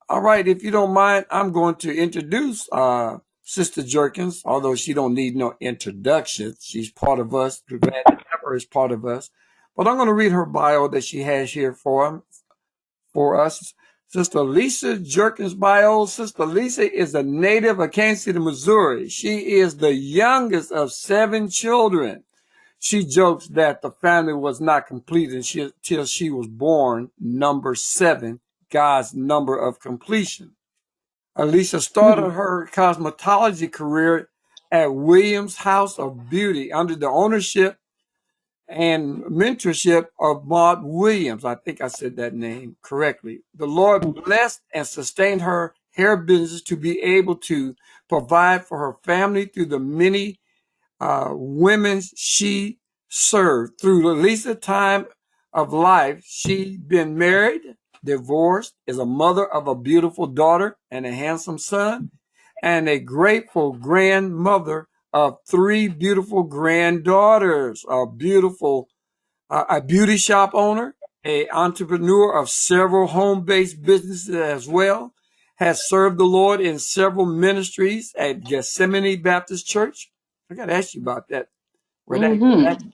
All right, if you don't mind, I'm going to introduce Sister Jerkins, although she don't need no introduction. She's part of us. We're glad to have her as part of us. But I'm going to read her bio that she has here for us. Sister Lisa Jerkins' bio. Sister Lisa is a native of Kansas City, Missouri. She is the youngest of 7 children. She jokes that the family was not complete until she was born, number 7, God's number of completion. Alicia started her cosmetology career at Williams House of Beauty under the ownership and mentorship of Maud Williams. I think I said that name correctly. The Lord blessed and sustained her hair business to be able to provide for her family through the many women she served. Through the least time of life, she'd been married, divorced, is a mother of a beautiful daughter and a handsome son, and a grateful grandmother of 3 beautiful granddaughters. A beauty shop owner, a entrepreneur of several home-based businesses as well, has served the Lord in several ministries at Gethsemane Baptist Church. I got to ask you about that, where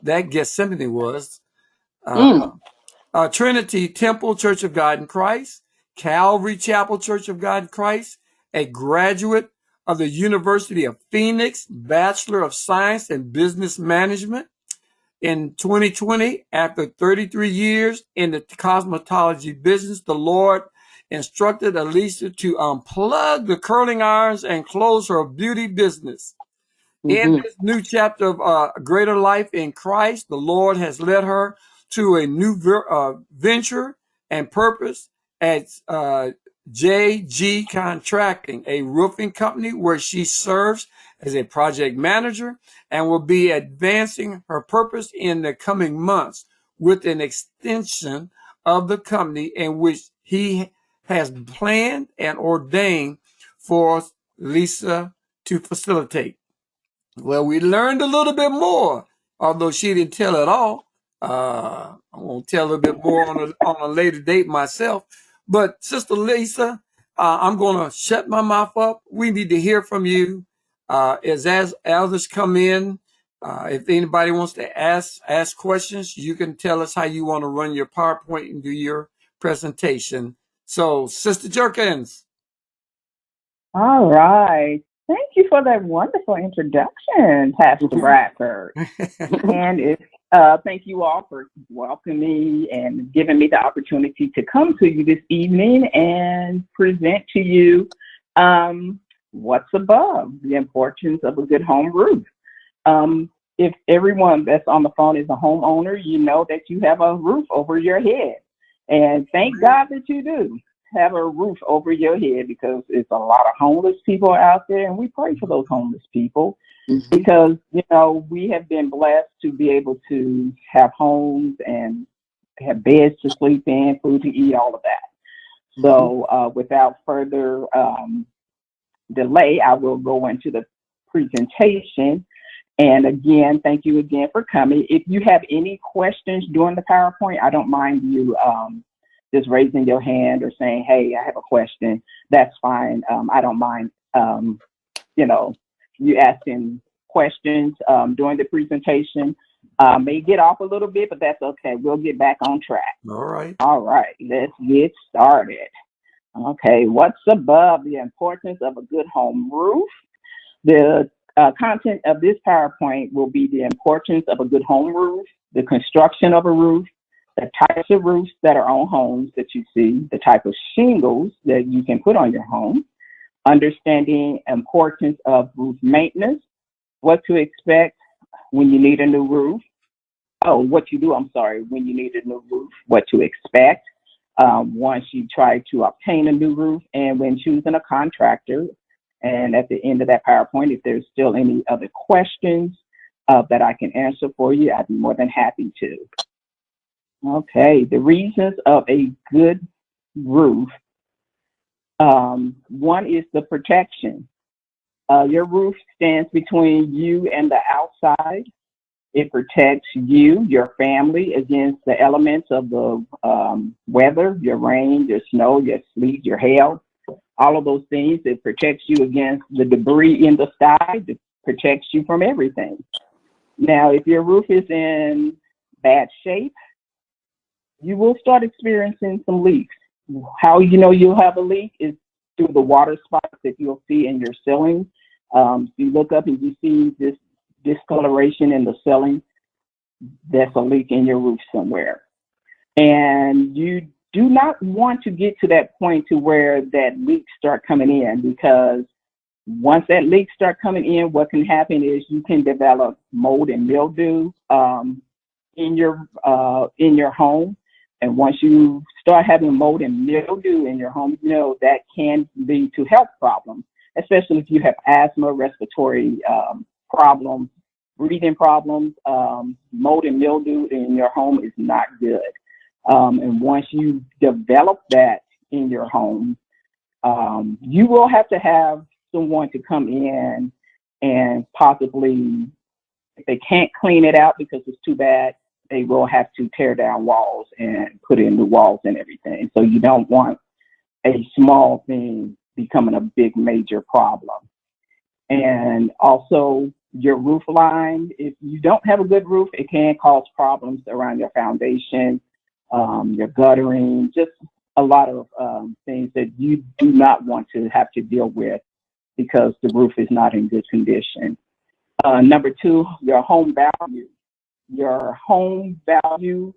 that Gethsemane was. Uh, Trinity Temple Church of God in Christ, Calvary Chapel Church of God in Christ, a graduate of the University of Phoenix, Bachelor of Science in Business Management. In 2020, after 33 years in the cosmetology business, the Lord instructed Alicia to unplug the curling irons and close her beauty business. In this new chapter of greater life in Christ, the Lord has led her to a new venture and purpose at JG Contracting, a roofing company where she serves as a project manager and will be advancing her purpose in the coming months with an extension of the company in which he has planned and ordained for Lisa to facilitate. Well, we learned a little bit more, although she didn't tell it all. I'm going to tell a little bit more on a later date myself. But Sister Lisa, I'm going to shut my mouth up. We need to hear from you as others come in. If anybody wants to ask questions, you can tell us how you want to run your PowerPoint and do your presentation. So, Sister Jerkins. All right. Thank you for that wonderful introduction, Pastor Bradford. And thank you all for welcoming me and giving me the opportunity to come to you this evening and present to you what's above, the importance of a good home roof. If everyone that's on the phone is a homeowner, you know that you have a roof over your head. And thank God that you do have a roof over your head, because it's a lot of homeless people out there, and we pray for those homeless people because, you know, we have been blessed to be able to have homes and have beds to sleep in, food to eat, all of that. So without further delay, I will go into the presentation. And again, thank you again for coming. If you have any questions during the PowerPoint, I don't mind you just raising your hand or saying, hey, I have a question. That's fine. I don't mind, you know, you asking questions during the presentation. May get off a little bit, but that's okay. We'll get back on track. All right. All right, let's get started. Okay, what's above the importance of a good home roof? The content of this PowerPoint will be the importance of a good home roof, the construction of a roof, the types of roofs that are on homes that you see, the type of shingles that you can put on your home, understanding importance of roof maintenance, what to expect when you need a new roof. When you need a new roof, what to expect once you try to obtain a new roof, and when choosing a contractor. And at the end of that PowerPoint, if there's still any other questions that I can answer for you, I'd be more than happy to. Okay, the reasons of a good roof. One is the protection. Your roof stands between you and the outside. It protects you, your family, against the elements of the weather, your rain, your snow, your sleet, your hail. all of those things. It protects you against the debris in the sky. It protects you from everything. Now, if your roof is in bad shape, you will start experiencing some leaks. How you know you'll have a leak is through the water spots that you'll see in your ceiling. You look up and you see this discoloration in the ceiling. That's a leak in your roof somewhere. And you do not want to get to that point to where that leak start coming in, because once that leak start coming in, what can happen is you can develop mold and mildew in your home. And once you start having mold and mildew in your home, you know that can lead to health problems, especially if you have asthma, respiratory problems, breathing problems. Mold and mildew in your home is not good. And once you develop that in your home, you will have to have someone to come in and possibly, if they can't clean it out because it's too bad, they will have to tear down walls and put in new walls and everything. So you don't want a small thing becoming a big major problem. And also your roof line, if you don't have a good roof, it can cause problems around your foundation, your guttering, just a lot of things that you do not want to have to deal with because the roof is not in good condition. Number two, your home value. Your home value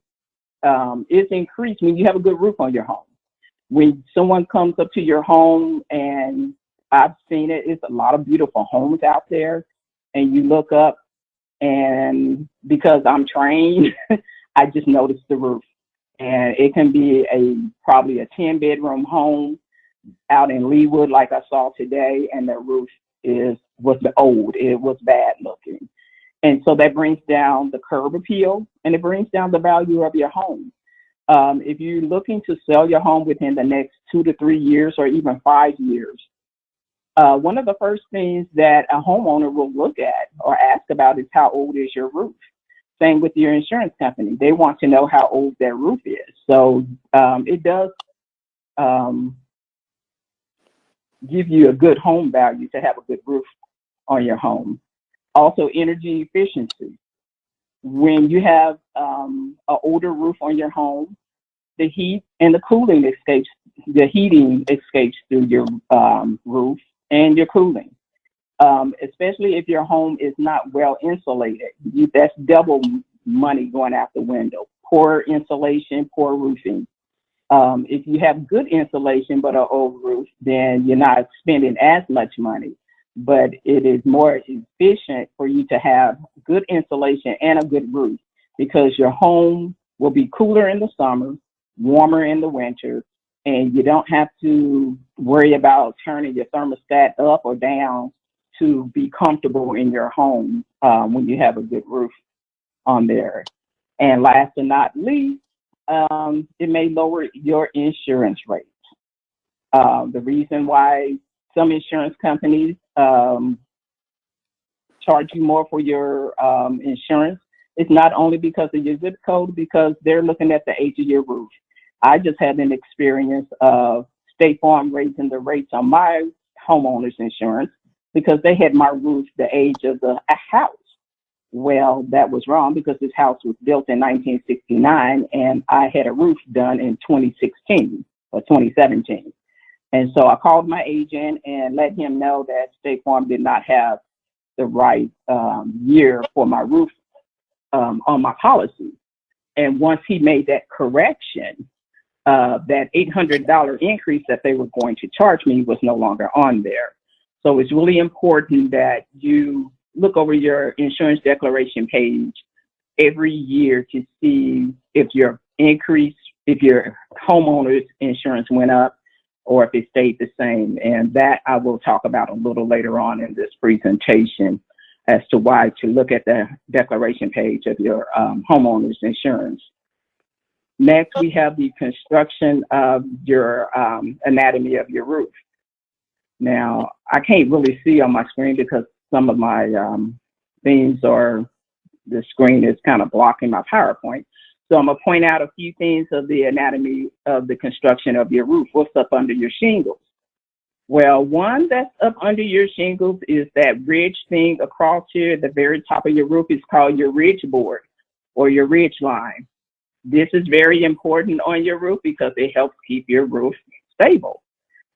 is increased when you have a good roof on your home. When someone comes up to your home, and I've seen it, it's a lot of beautiful homes out there, and you look up, and because I'm trained, I just noticed the roof. And it can be probably a 10-bedroom home out in Leawood like I saw today, and the roof was old. It was bad looking. And so that brings down the curb appeal, and it brings down the value of your home. If you're looking to sell your home within the next 2 to 3 years or even 5 years, one of the first things that a homeowner will look at or ask about is how old is your roof? Same with your insurance company. They want to know how old their roof is. So it does give you a good home value to have a good roof on your home. Also, energy efficiency. When you have an older roof on your home, the heat and the cooling escapes, the heating escapes through your roof and your cooling. Especially if your home is not well insulated. That's double money going out the window. Poor insulation, poor roofing. If you have good insulation but an old roof, then you're not spending as much money. But it is more efficient for you to have good insulation and a good roof, because your home will be cooler in the summer, warmer in the winter, and you don't have to worry about turning your thermostat up or down to be comfortable in your home when you have a good roof on there. And last but not least, it may lower your insurance rates. The reason why some insurance companies charge you more for your insurance is not only because of your zip code, because they're looking at the age of your roof. I just had an experience of State Farm raising the rates on my homeowner's insurance because they had my roof the age of a house. Well, that was wrong, because this house was built in 1969 and I had a roof done in 2016 or 2017. And so I called my agent and let him know that State Farm did not have the right year for my roof on my policy. And once he made that correction, that $800 increase that they were going to charge me was no longer on there. So it's really important that you look over your insurance declaration page every year to see if your homeowner's insurance went up or if it stayed the same. And that I will talk about a little later on in this presentation as to why to look at the declaration page of your homeowner's insurance. Next, we have the construction of your anatomy of your roof. Now, I can't really see on my screen because some of my the screen is kind of blocking my PowerPoint. So I'm going to point out a few things of the anatomy of the construction of your roof. What's up under your shingles? Well, one that's up under your shingles is that ridge thing across here at the very top of your roof is called your ridge board or your ridge line. This is very important on your roof because it helps keep your roof stable.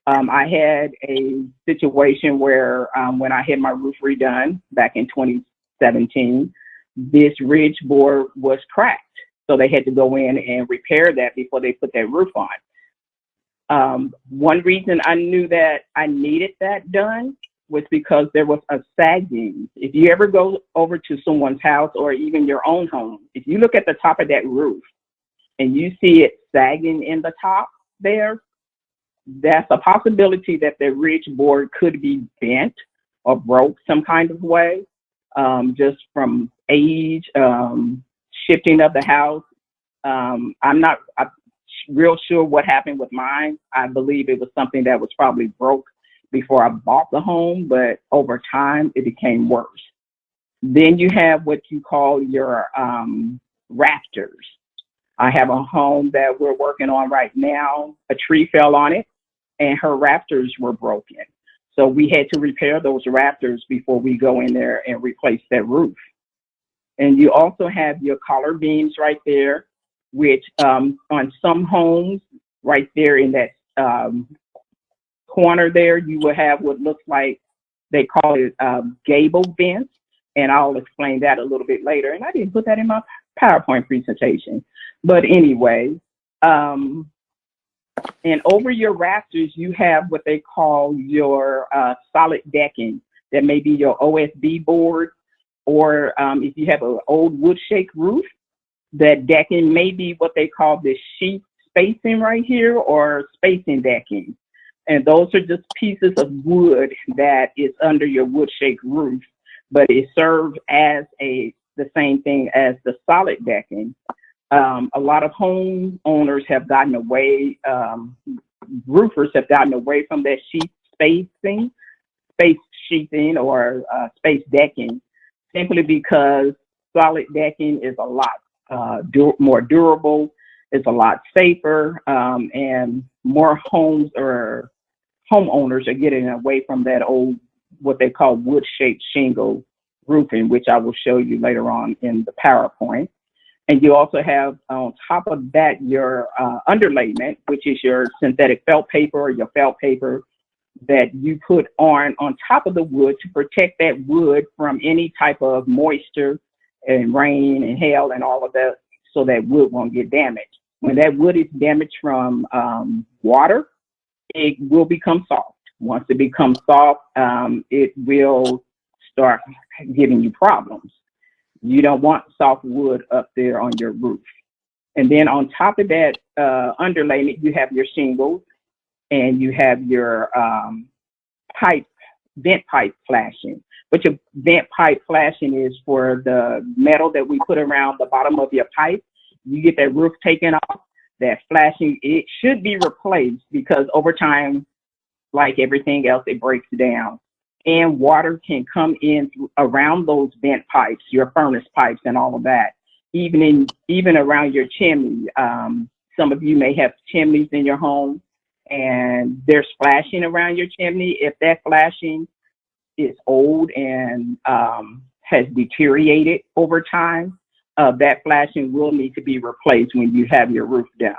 I had a situation where when I had my roof redone back in 2017, this ridge board was cracked. So they had to go in and repair that before they put that roof on. One reason I knew that I needed that done was because there was a sagging. If you ever go over to someone's house or even your own home, if you look at the top of that roof and you see it sagging in the top there, that's a possibility that the ridge board could be bent or broke some kind of way, just from age, shifting of the house. I'm not real sure what happened with mine. I believe it was something that was probably broke before I bought the home, but over time it became worse. Then you have what you call your rafters. I have a home that we're working on right now. A tree fell on it and her rafters were broken. So we had to repair those rafters before we go in there and replace that roof. And you also have your collar beams right there, which on some homes right there in that corner there, you will have what looks like, they call it gable vents. And I'll explain that a little bit later. And I didn't put that in my PowerPoint presentation. But anyway, and over your rafters, you have what they call your solid decking. That may be your OSB board, or if you have an old wood shake roof, that decking may be what they call the sheet spacing right here, or spacing decking. And those are just pieces of wood that is under your wood shake roof, but it serves as the same thing as the solid decking. A lot of homeowners have gotten away, roofers have gotten away from that space sheathing or space decking, simply because solid decking is a lot more durable, it's a lot safer, and more homes or homeowners are getting away from that old, what they call wood-shaped shingle roofing, which I will show you later on in the PowerPoint. And you also have on top of that your underlayment, which is your synthetic felt paper or your felt paper that you put on top of the wood to protect that wood from any type of moisture and rain and hail and all of that, so that wood won't get damaged. When that wood is damaged from water, it will become soft. Once it becomes soft, it will start giving you problems. You don't want soft wood up there on your roof. And then on top of that underlayment, you have your shingles and you have your vent pipe flashing. But your vent pipe flashing is for the metal that we put around the bottom of your pipe. You get that roof taken off, that flashing, it should be replaced because over time, like everything else, it breaks down. And water can come in around those vent pipes, your furnace pipes and all of that, even around your chimney. Some of you may have chimneys in your home and there's flashing around your chimney. If that flashing is old and has deteriorated over time, that flashing will need to be replaced when you have your roof done.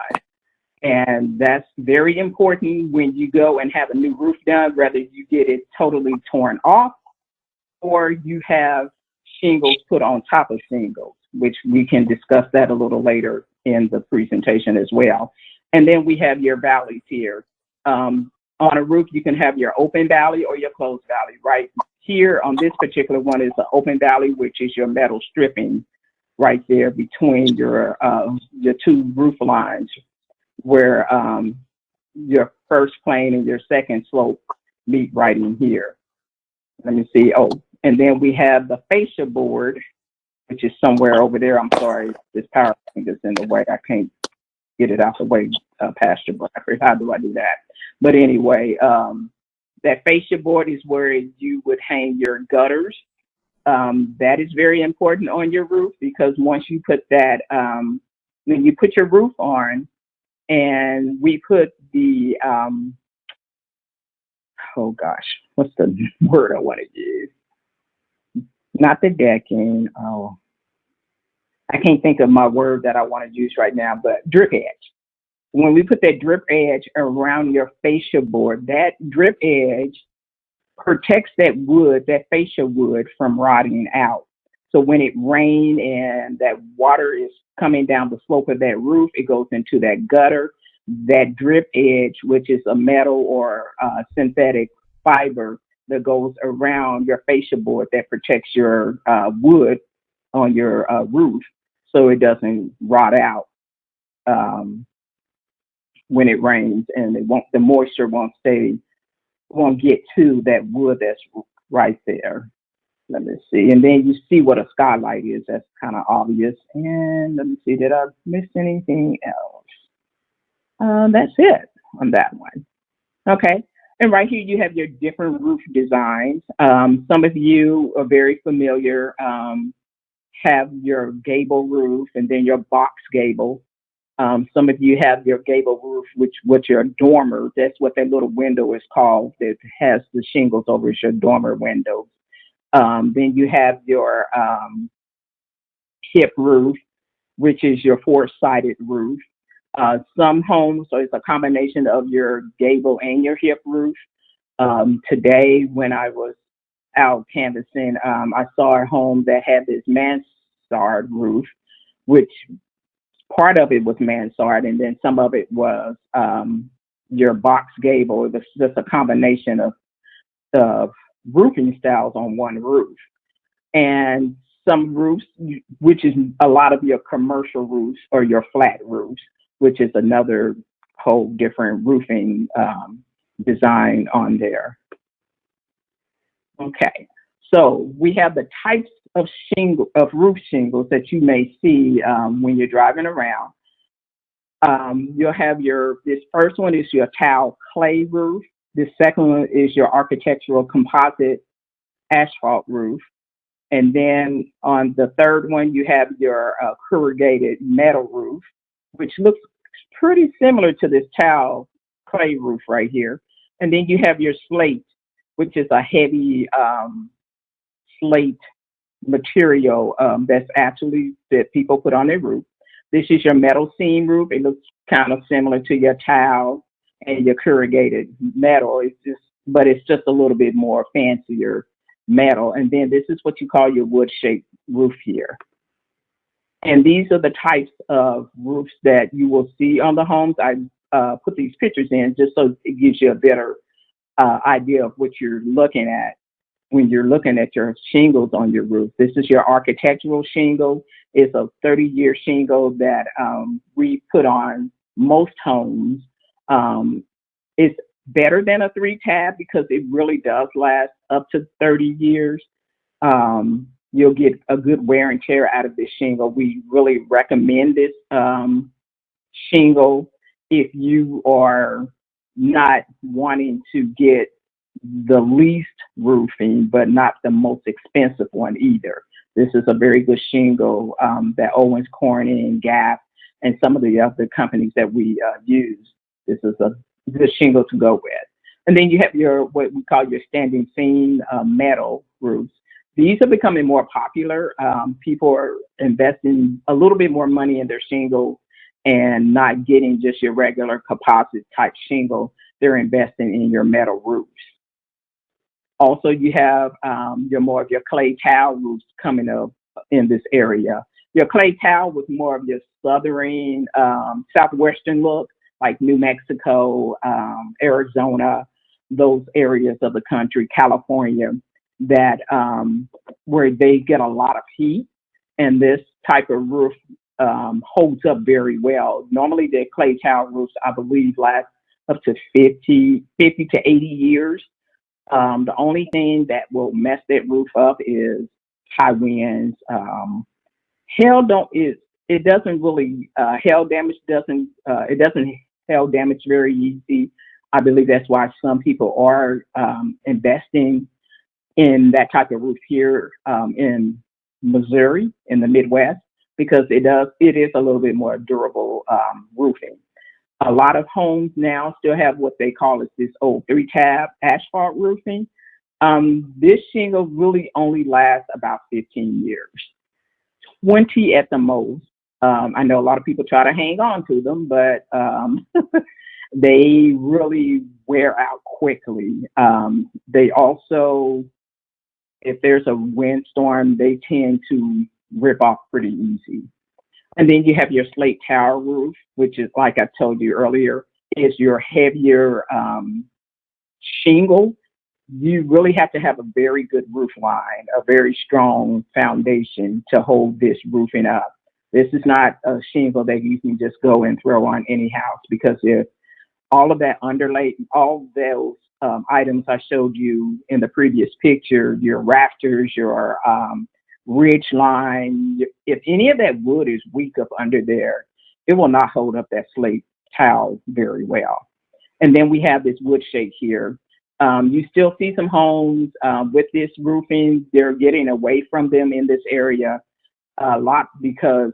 And that's very important when you go and have a new roof done, whether you get it totally torn off or you have shingles put on top of shingles, which we can discuss that a little later in the presentation as well. And then we have your valleys here. On a roof, you can have your open valley or your closed valley. Right here on this particular one is the open valley, which is your metal stripping right there between your two roof lines, where your first plane and your second slope meet right in here. Let me see. Oh, and then we have the fascia board, which is somewhere over there. I'm sorry, this PowerPoint is in the way. I can't get it out the way, Pastor Bradford. How do I do that? But anyway, that fascia board is where you would hang your gutters. That is very important on your roof because once you put that, when you put your roof on, and we put the, oh gosh, what's the word I want to use? Not the decking. Oh, I can't think of my word that I want to use right now, but drip edge. When we put that drip edge around your fascia board, that drip edge protects that wood, that fascia wood, from rotting out. So when it rains and that water is coming down the slope of that roof, it goes into that gutter. That drip edge, which is a metal or synthetic fiber that goes around your fascia board that protects your wood on your roof so it doesn't rot out when it rains, and the moisture won't get to that wood that's right there. Let me see. And then you see what a skylight is. That's kind of obvious. And let me see, did I miss anything else? That's it on that one. Okay. And right here, you have your different roof designs. Some of you are very familiar, have your gable roof and then your box gable. Some of you have your gable roof, which your dormer, that's what that little window is called, that has the shingles over your dormer windows. Then you have your hip roof, which is your four-sided roof. Some homes, so it's a combination of your gable and your hip roof. Today, when I was out canvassing, I saw a home that had this mansard roof, which part of it was mansard, and then some of it was your box gable. It was just a combination of roofing styles on one roof. And some roofs, which is a lot of your commercial roofs or your flat roofs, which is another whole different roofing design on there. Okay, so we have the types of roof shingles that you may see when you're driving around. You'll have this first one is your tile clay roof. The second one is your architectural composite asphalt roof. And then on the third one, you have your corrugated metal roof, which looks pretty similar to this tile clay roof right here. And then you have your slate, which is a heavy slate material that's actually that people put on their roof. This is your metal seam roof. It looks kind of similar to your tile and your corrugated metal. But it's just a little bit more fancier metal. And then this is what you call your wood-shaped roof here. And these are the types of roofs that you will see on the homes. I put these pictures in just so it gives you a better idea of what you're looking at when you're looking at your shingles on your roof. This is your architectural shingle. It's a 30-year shingle that we put on most homes. It's better than a 3-tab because it really does last up to 30 years. You'll get a good wear and tear out of this shingle. We really recommend this shingle if you are not wanting to get the least roofing, but not the most expensive one either. This is a very good shingle that Owens Corning, Gap, and some of the other companies that we use. This is a good shingle to go with. And then you have what we call your standing seam metal roofs. These are becoming more popular. People are investing a little bit more money in their shingle and not getting just your regular composite type shingle. They're investing in your metal roofs. Also, you have more of your clay tile roofs coming up in this area. Your clay tile with more of your southern, southwestern look, like New Mexico, Arizona, those areas of the country, California, that where they get a lot of heat, and this type of roof holds up very well. Normally, the clay tile roofs, I believe, last up to 50 to 80 years. The only thing that will mess that roof up is high winds. Hail doesn't hail damage very easy. I believe that's why some people are investing in that type of roof here in Missouri, in the Midwest, because it is a little bit more durable roofing. A lot of homes now still have what they call is this old 3-tab asphalt roofing. This shingle really only lasts about 15 years, 20 at the most. I know a lot of people try to hang on to them, but they really wear out quickly. They also, if there's a windstorm, they tend to rip off pretty easy. And then you have your slate tower roof, which is, like I told you earlier, is your heavier shingle. You really have to have a very good roof line, a very strong foundation to hold this roofing up. This is not a shingle that you can just go and throw on any house, because if all of that underlay, all those items I showed you in the previous picture, your rafters, your ridge line, if any of that wood is weak up under there, it will not hold up that slate tile very well. And then we have this wood shake here. You still see some homes with this roofing. They're getting away from them in this area a lot because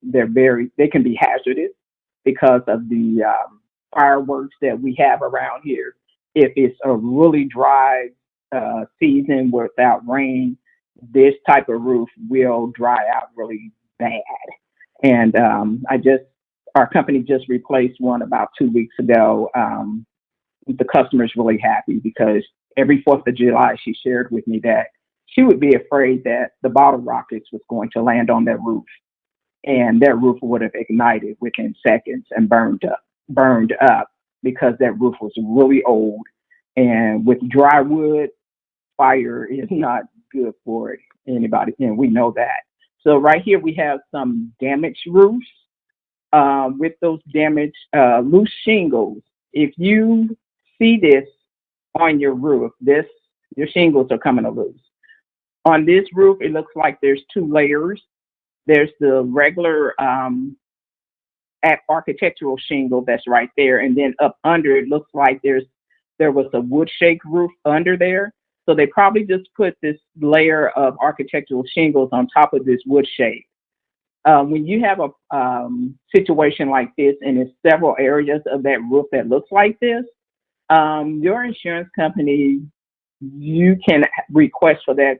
they can be hazardous because of the fireworks that we have around here. If it's a really dry season without rain, this type of roof will dry out really bad. And our company just replaced one about 2 weeks ago. The customer's really happy because every 4th of July, she shared with me that she would be afraid that the bottle rockets was going to land on that roof, and that roof would have ignited within seconds and burned up because that roof was really old. And with dry wood, fire is not good for anybody, and we know that. So right here we have some damaged roofs. With those damaged loose shingles, if you see this on your roof, your shingles are coming loose. On this roof, it looks like there's 2 layers. There's the regular architectural shingle that's right there, and then up under it looks like there was a wood shake roof under there. So they probably just put this layer of architectural shingles on top of this wood shake. When you have a situation like this, and there's several areas of that roof that looks like this, your insurance company, you can request for that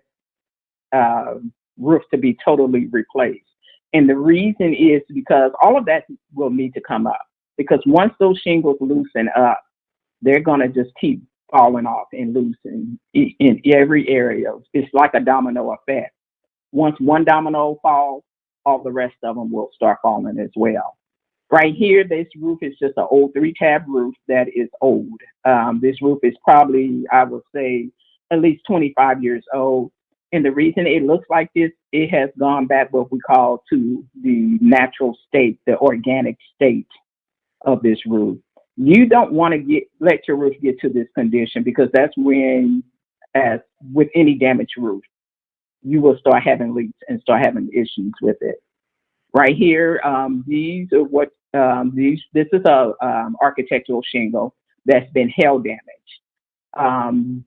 roof to be totally replaced. And the reason is because all of that will need to come up, because once those shingles loosen up, they're going to just keep falling off and loosen in every area. It's like a domino effect. Once one domino falls, all the rest of them will start falling as well. Right here, this roof is just an old 3-tab roof that is old. This roof is probably, I would say, at least 25 years old. And the reason it looks like this, it has gone back what we call to the natural state, the organic state of this roof. You don't want to let your roof get to this condition, because that's when, as with any damaged roof, you will start having leaks and start having issues with it. Right here, these are what this is a architectural shingle that's been hail damaged.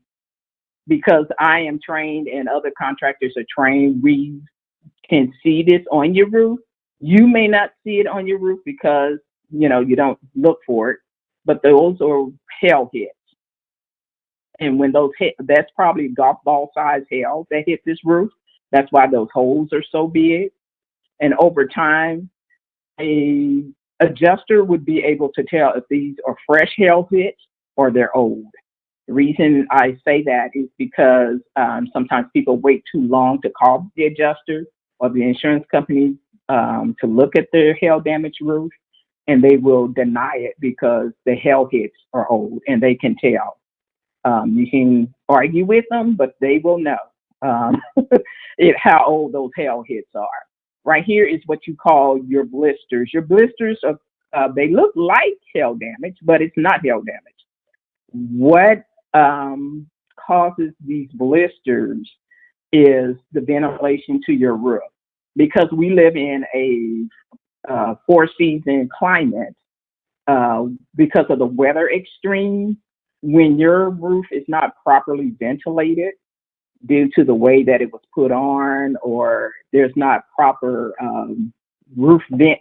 Because I am trained and other contractors are trained, we can see this on your roof. You may not see it on your roof because you don't look for it, but those are hail hits. And when those hit, that's probably golf ball size hail that hit this roof. That's why those holes are so big. And over time, a adjuster would be able to tell if these are fresh hail hits or they're old. The reason I say that is because sometimes people wait too long to call the adjuster or the insurance company to look at their hail damaged roof, and they will deny it because the hail hits are old and they can tell. You can argue with them, but they will know how old those hail hits are. Right here is what you call your blisters. Your blisters are, they look like hail damage, but it's not hail damage. What causes these blisters is the ventilation to your roof. Because we live in a 4-season climate, because of the weather extremes, when your roof is not properly ventilated due to the way that it was put on, or there's not proper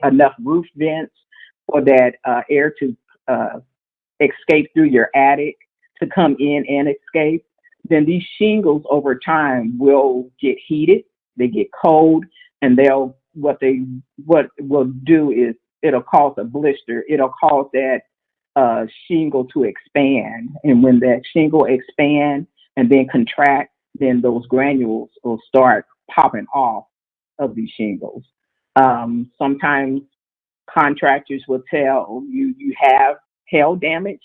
enough roof vents for that air to escape through your attic to come in and escape, then these shingles over time will get heated, they get cold, and what will do is it'll cause a blister. It'll cause that shingle to expand, and when that shingle expands and then contract, then those granules will start popping off of these shingles. Sometimes contractors will tell you have hail damage,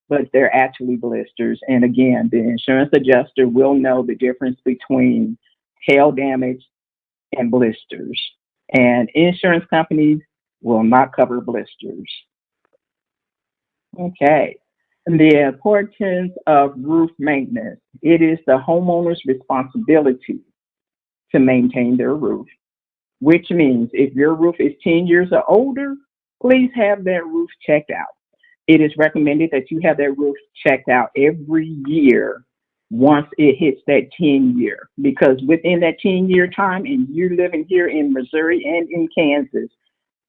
but they're actually blisters. And again, the insurance adjuster will know the difference between hail damage and blisters. And insurance companies will not cover blisters. Okay. And the importance of roof maintenance. It is the homeowner's responsibility to maintain their roof, which means if your roof is 10 years or older, please have that roof checked out. It is recommended that you have that roof checked out every year once it hits that 10-year, because within that 10-year time, and you're living here in Missouri and in Kansas,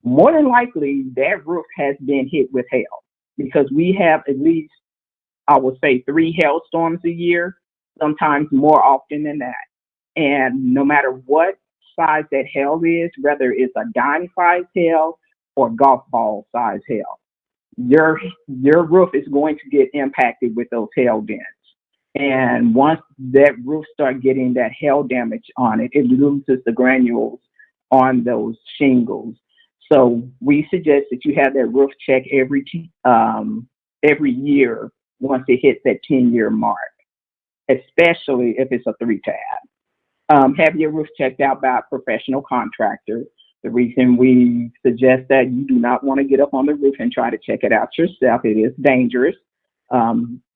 more than likely that roof has been hit with hail, because we have at least, I would say, 3 hailstorms a year, sometimes more often than that. And no matter what size that hail is, whether it's a dime-sized hail or golf ball size hail, your roof is going to get impacted with those hail dents. And once that roof starts getting that hail damage on it, it loses the granules on those shingles. So we suggest that you have that roof checked every year once it hits that 10-year mark, especially if it's a 3-tab. Have your roof checked out by a professional contractor. The reason we suggest that you do not want to get up on the roof and try to check it out yourself. It is dangerous.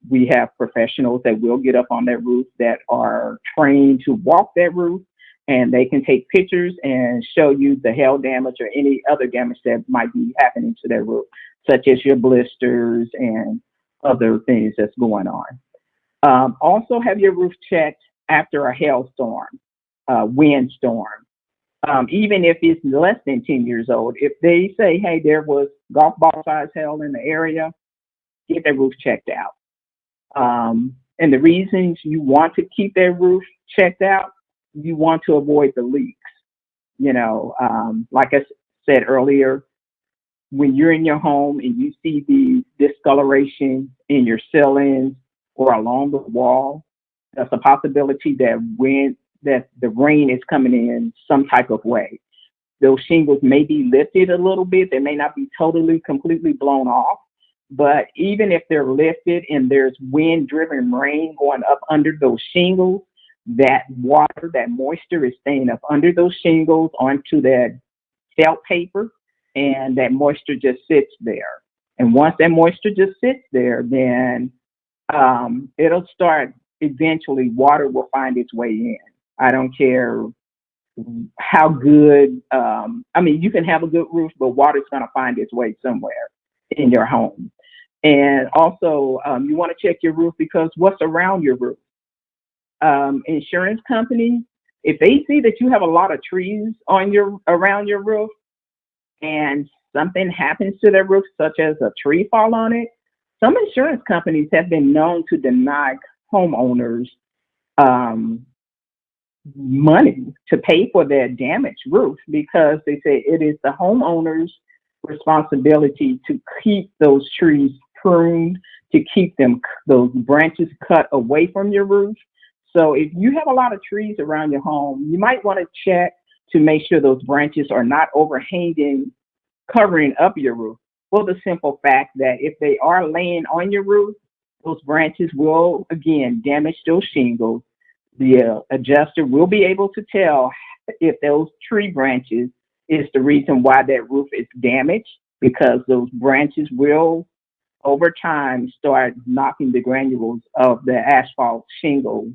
We have professionals that will get up on that roof that are trained to walk that roof, and they can take pictures and show you the hail damage or any other damage that might be happening to that roof, such as your blisters and other things that's going on. Also have your roof checked after a hailstorm, windstorm. Even if it's less than 10 years old, if they say, hey, there was golf ball size hail in the area, get that roof checked out. And the reasons you want to keep that roof checked out, you want to avoid the leaks. Like I said earlier, when you're in your home and you see the discoloration in your ceilings or along the wall, there's a possibility that the rain is coming in some type of way. Those shingles may be lifted a little bit. They may not be totally, completely blown off. But even if they're lifted and there's wind-driven rain going up under those shingles, that water, that moisture is staying up under those shingles onto that felt paper, and that moisture just sits there. And once that moisture just sits there, then it'll start, eventually water will find its way in. I don't care how good, you can have a good roof, but water's going to find its way somewhere in your home. And also, you want to check your roof because what's around your roof? Insurance companies, if they see that you have a lot of trees around your roof and something happens to that roof, such as a tree fall on it, some insurance companies have been known to deny homeowners money to pay for their damaged roof because they say it is the homeowner's responsibility to keep those trees pruned, to keep those branches cut away from your roof. So if you have a lot of trees around your home, you might want to check to make sure those branches are not overhanging, covering up your roof. For the simple fact that if they are laying on your roof, those branches will, again, damage those shingles. The adjuster will be able to tell if those tree branches is the reason why that roof is damaged, because those branches will, over time, start knocking the granules of the asphalt shingle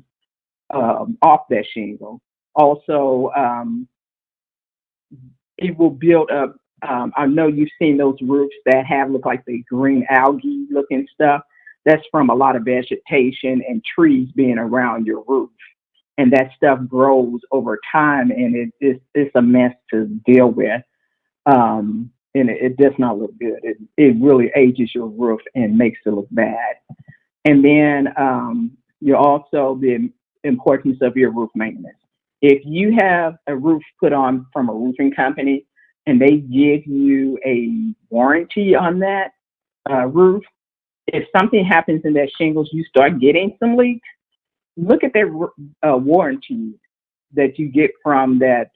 off that shingle. Also, it will build up. I know you've seen those roofs that look like the green algae looking stuff. That's from a lot of vegetation and trees being around your roof. And that stuff grows over time, and it's a mess to deal with. and it does not look good. It really ages your roof and makes it look bad. And then you also the importance of your roof maintenance. If you have a roof put on from a roofing company and they give you a warranty on that roof, if something happens in that shingles, you start getting some leaks, look at their warranty that you get from that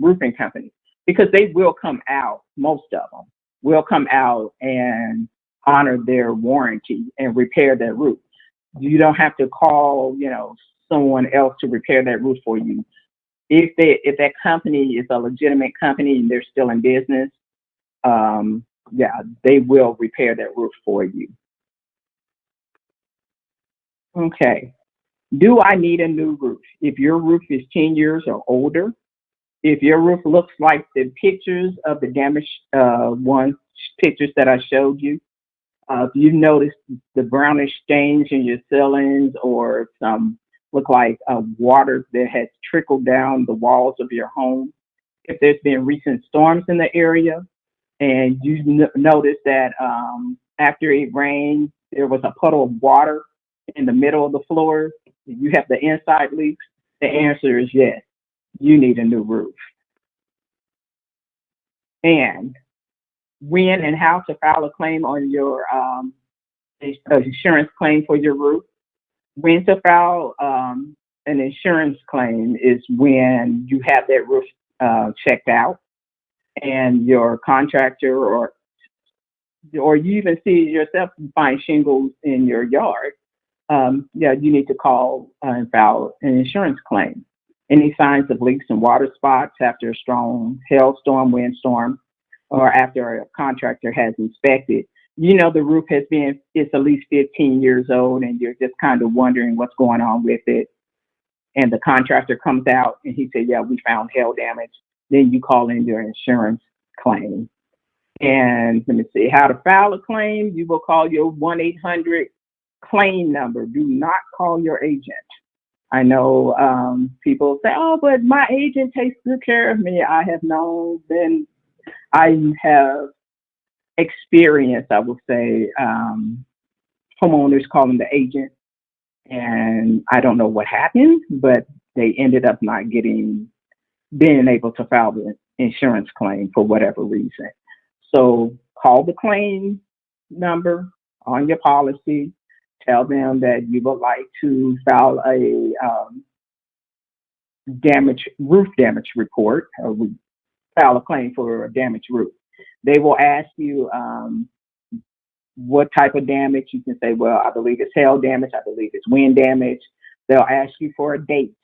roofing company, because they will come out, most of them will come out and honor their warranty and repair that roof. You don't have to call, someone else to repair that roof for you. If that company is a legitimate company and they're still in business, they will repair that roof for you. Okay. Do I need a new roof? If your roof is 10 years or older, if your roof looks like the pictures of the damaged pictures that I showed you, if you notice the brownish stains in your ceilings, or some look like water that has trickled down the walls of your home, if there's been recent storms in the area, and you notice that after it rained, there was a puddle of water in the middle of the floor, you have the inside leaks, the answer is yes, you need a new roof. And when and how to file a claim on your insurance claim for your roof. When to file an insurance claim is when you have that roof checked out and your contractor or you even see yourself find shingles in your yard. You need to call and file an insurance claim. Any signs of leaks and water spots after a strong hailstorm, windstorm, or after a contractor has inspected, the roof it's at least 15 years old and you're just kind of wondering what's going on with it. And the contractor comes out and he said, yeah, we found hail damage. Then you call in your insurance claim. And let me see, how to file a claim. You will call your 1-800 claim number. Do not call your agent. I know people say, oh, but my agent takes good care of me. I have experience, I would say, homeowners calling the agent, and I don't know what happened, but they ended up not being able to file the insurance claim for whatever reason. So call the claim number on your policy. Tell them that you would like to file a roof damage report, or file a claim for a damaged roof. They will ask you what type of damage. You can say, well, I believe it's hail damage. I believe it's wind damage. They'll ask you for a date.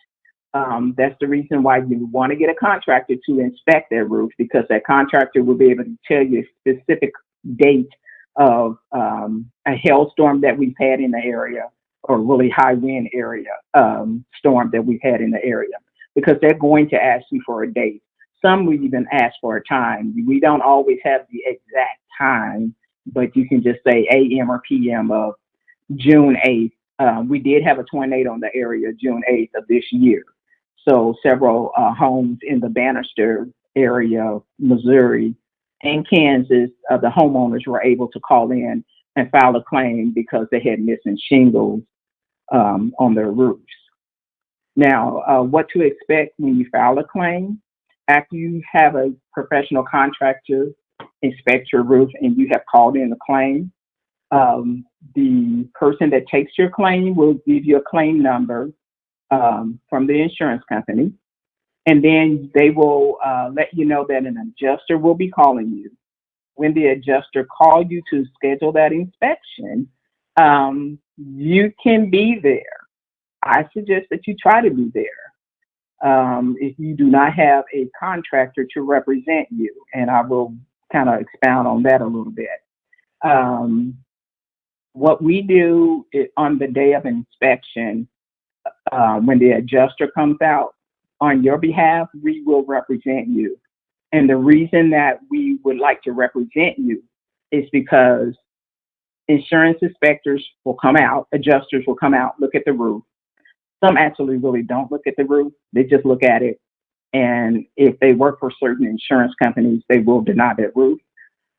That's the reason why you want to get a contractor to inspect their roof, because that contractor will be able to tell you a specific date of a hailstorm that we've had in the area, or really high wind area storm that we've had in the area, because they're going to ask you for a date. Some will even ask for a time. We don't always have the exact time, but you can just say AM or PM of June 8th. We did have a tornado in the area June 8th of this year. So several homes in the Bannister area, Missouri, and Kansas, the homeowners were able to call in and file a claim because they had missing shingles on their roofs. Now, what to expect when you file a claim? After you have a professional contractor inspect your roof and you have called in a claim, the person that takes your claim will give you a claim number from the insurance company, and then they will let you know that an adjuster will be calling you. When the adjuster calls you to schedule that inspection, you can be there. I suggest that you try to be there if you do not have a contractor to represent you, and I will kind of expound on that a little bit. What we do on the day of inspection, when the adjuster comes out on your behalf, we will represent you. And the reason that we would like to represent you is because insurance inspectors will come out, adjusters will come out, look at the roof. Some actually really don't look at the roof. They just look at it. And if they work for certain insurance companies, they will deny that roof.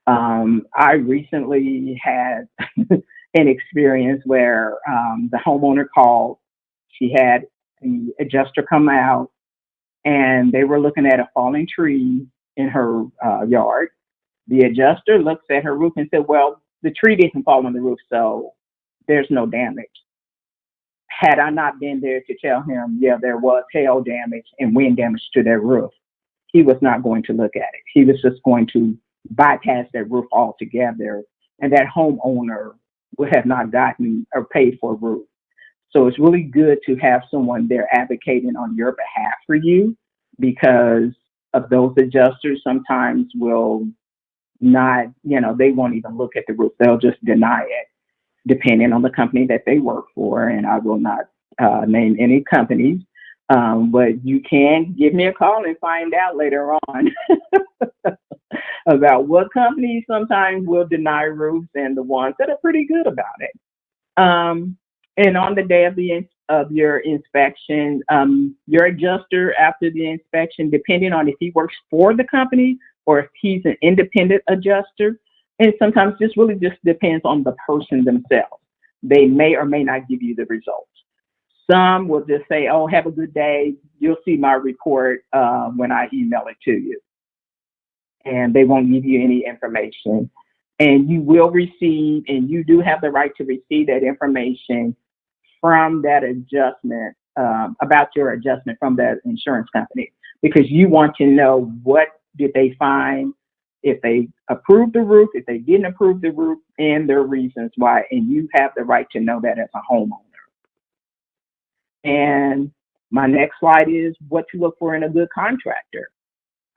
I recently had an experience where the homeowner called. She had the adjuster come out, and they were looking at a falling tree in her yard. The adjuster looks at her roof and said, well, the tree didn't fall on the roof, so there's no damage. Had I not been there to tell him, yeah, there was hail damage and wind damage to their roof, he was not going to look at it. He was just going to bypass that roof altogether, and that homeowner would have not gotten or paid for a roof. So it's really good to have someone there advocating on your behalf for you, because of those adjusters sometimes will not, they won't even look at the roof. They'll just deny it, depending on the company that they work for. And I will not name any companies, but you can give me a call and find out later on about what companies sometimes will deny roofs and the ones that are pretty good about it. And on the day of your inspection, your adjuster after the inspection, depending on if he works for the company or if he's an independent adjuster, and sometimes this really just depends on the person themselves. They may or may not give you the results. Some will just say, oh, have a good day. You'll see my report when I email it to you. And they won't give you any information. And you will receive, and you do have the right to receive that information from that adjustment, about your adjustment from that insurance company, because you want to know what did they find, if they approved the roof, if they didn't approve the roof, and their reasons why. And you have the right to know that as a homeowner. And my next slide is what to look for in a good contractor.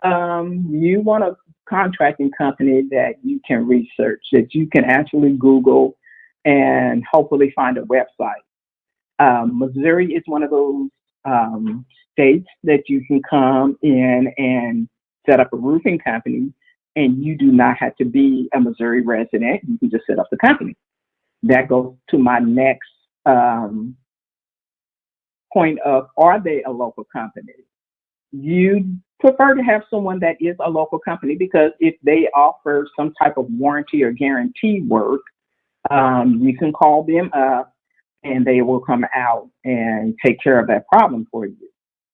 You want a contracting company that you can research, that you can actually Google and hopefully find a website. Missouri is one of those states that you can come in and set up a roofing company, and you do not have to be a Missouri resident. You can just set up the company. That goes to my next point of, are they a local company? You prefer to have someone that is a local company, because if they offer some type of warranty or guarantee work, you can call them up and they will come out and take care of that problem for you.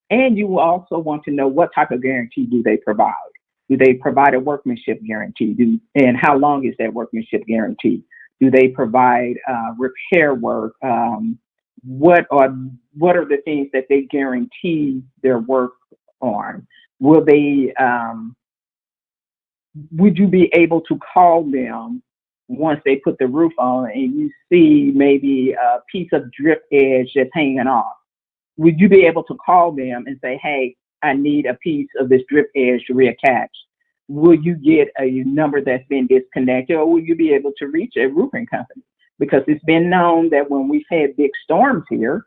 And you will also want to know what type of guarantee do they provide. Do they provide a workmanship guarantee? And how long is that workmanship guarantee? Do they provide repair work? What are the things that they guarantee their work on? Will they? Would you be able to call them once they put the roof on and you see maybe a piece of drip edge that's hanging off? Would you be able to call them and say, hey, I need a piece of this drip edge to reattach? Will you get a number that's been disconnected, or will you be able to reach a roofing company? Because it's been known that when we've had big storms here,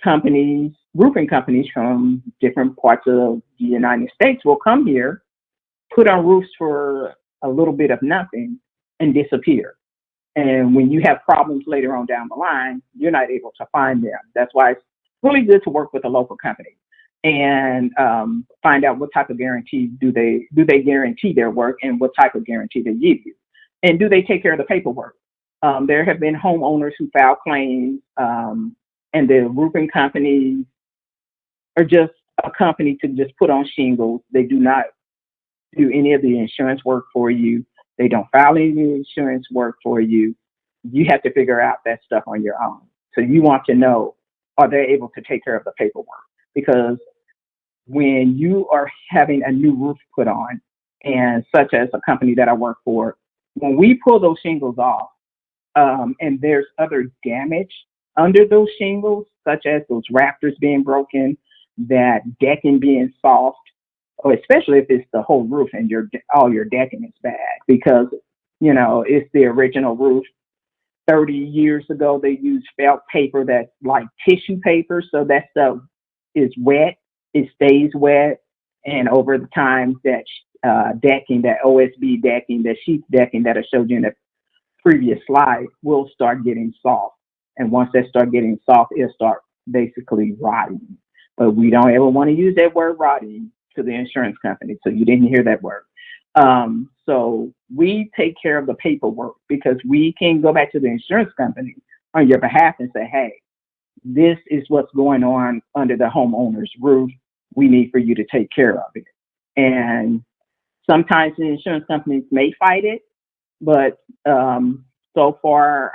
roofing companies from different parts of the United States will come here, put on roofs for a little bit of nothing, and disappear. And when you have problems later on down the line, you're not able to find them. That's why it's really good to work with a local company and find out what type of guarantee do they guarantee their work, and what type of guarantee they give you. And do they take care of the paperwork? There have been homeowners who file claims, and the roofing companies are just a company to just put on shingles. They do not do any of the insurance work for you. They don't file any insurance work for you. You have to figure out that stuff on your own. So you want to know, are they able to take care of the paperwork? Because when you are having a new roof put on, and such as a company that I work for, when we pull those shingles off, and there's other damage under those shingles, such as those rafters being broken, that decking being soft, or especially if it's the whole roof and all your decking is bad, because, it's the original roof. 30 years ago, they used felt paper that's like tissue paper. So that stuff is wet. It stays wet. And over the time, that decking, that OSB decking, that sheath decking that I showed you in the previous slide, will start getting soft. And once they start getting soft, it'll start basically rotting. But we don't ever want to use that word rotting to the insurance company. So you didn't hear that word. So we take care of the paperwork because we can go back to the insurance company on your behalf and say, hey, this is what's going on under the homeowner's roof. We need for you to take care of it. And sometimes the insurance companies may fight it, but so far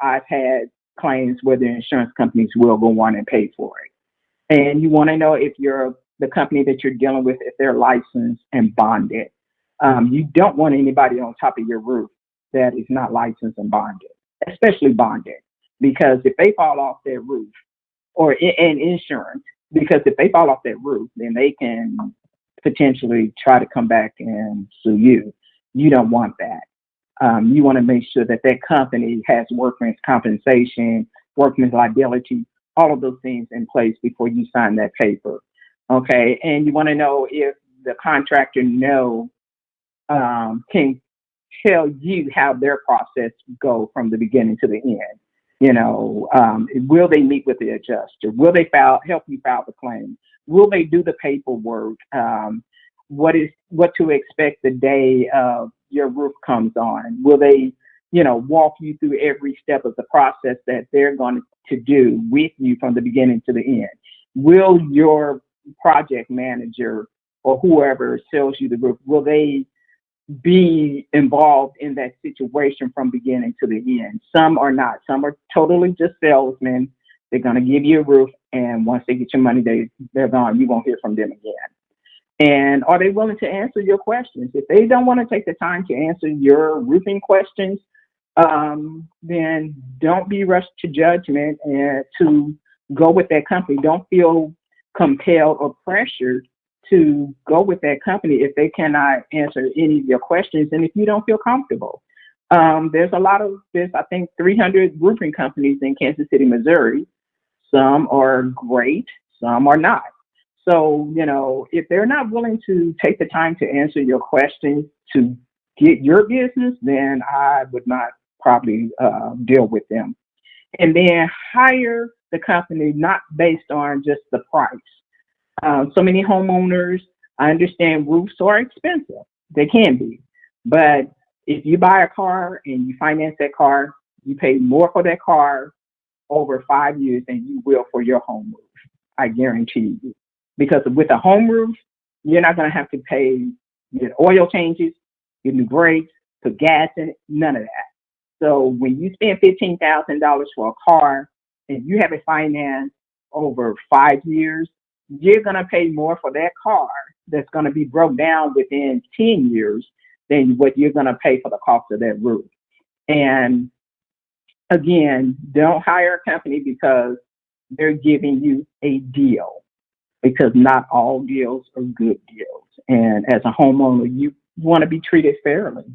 I've had claims where the insurance companies will go on and pay for it. And you want to know if the company that you're dealing with, if they're licensed and bonded. You don't want anybody on top of your roof that is not licensed and bonded, especially bonded, because if they fall off their roof, or in insurance, because if they fall off that roof, then they can potentially try to come back and sue you. You don't want that. You want to make sure that that company has workman's compensation, workman's liability, all of those things in place before you sign that paper. Okay, and you want to know if the contractor can tell you how their process go from the beginning to the end. Will they meet with the adjuster? Will they help you file the claim? Will they do the paperwork? What to expect the day your roof comes on? Will they, walk you through every step of the process that they're going to do with you from the beginning to the end? Will your project manager or whoever sells you the roof, will they be involved in that situation from beginning to the end? Some are not. Some are totally just salesmen. They're going to give you a roof, and once they get your money, they're gone. You won't hear from them again. And are they willing to answer your questions? If they don't want to take the time to answer your roofing questions, then don't be rushed to judgment and to go with that company. Don't feel compelled or pressured to go with that company if they cannot answer any of your questions and if you don't feel comfortable. There's I think 300 roofing companies in Kansas City, Missouri. Some are great, some are not. So, if they're not willing to take the time to answer your questions to get your business, then I would not probably deal with them. And then hire the company not based on just the price. So many homeowners, I understand roofs are expensive. They can be. But if you buy a car and you finance that car, you pay more for that car over 5 years than you will for your home roof. I guarantee you. Because with a home roof, you're not going to have to pay your oil changes, your new brakes, put gas in it, none of that. So when you spend $15,000 for a car and you have it financed over 5 years, you're going to pay more for that car that's going to be broke down within 10 years than what you're going to pay for the cost of that roof. And again, don't hire a company because they're giving you a deal, because not all deals are good deals. And as a homeowner, you want to be treated fairly.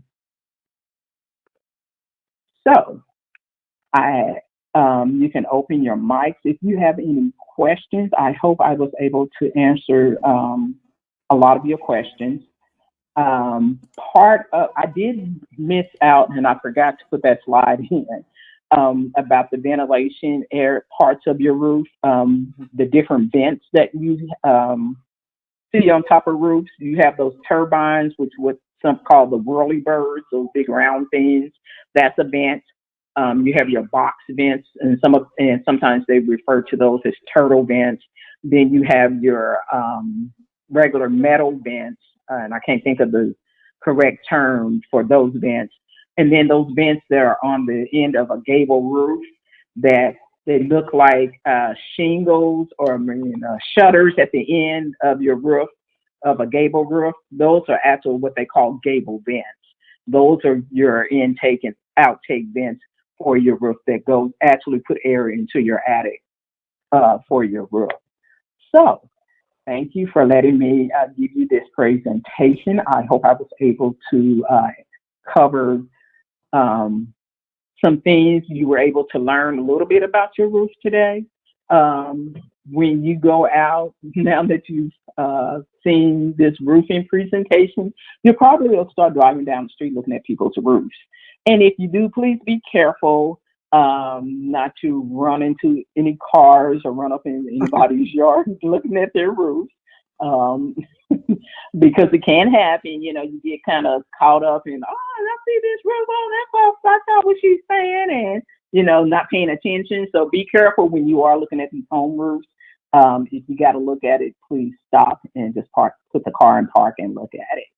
So you can open your mics if you have any questions. I hope I was able to answer a lot of your questions. I did miss out, and I forgot to put that slide in, about the ventilation air parts of your roof, the different vents that you see on top of roofs. You have those turbines, which what some call the whirly birds, those big round things. That's a vent. You have your box vents, and sometimes they refer to those as turtle vents. Then you have your regular metal vents, and I can't think of the correct term for those vents. And then those vents that are on the end of a gable roof that they look like shingles or shutters at the end of your roof, of a gable roof. Those are actually what they call gable vents. Those are your intake and outtake vents for your roof that actually put air into your attic for your roof. So thank you for letting me give you this presentation. I hope I was able to cover some things. You were able to learn a little bit about your roof today. When you go out, now that you've seen this roofing presentation, you probably will start driving down the street looking at people's roofs. And if you do, please be careful not to run into any cars or run up in anybody's yard looking at their roofs. Um, because it can happen, you get kind of caught up in, I see this roof, that's not what she's saying, and, not paying attention. So be careful when you are looking at these home roofs. If you got to look at it, please stop and just put the car in park and look at it.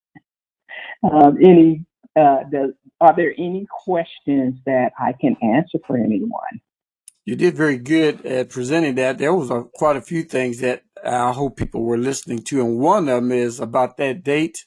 Are there any questions that I can answer for anyone? You did very good at presenting that. There was quite a few things that I hope people were listening to, and one of them is about that date.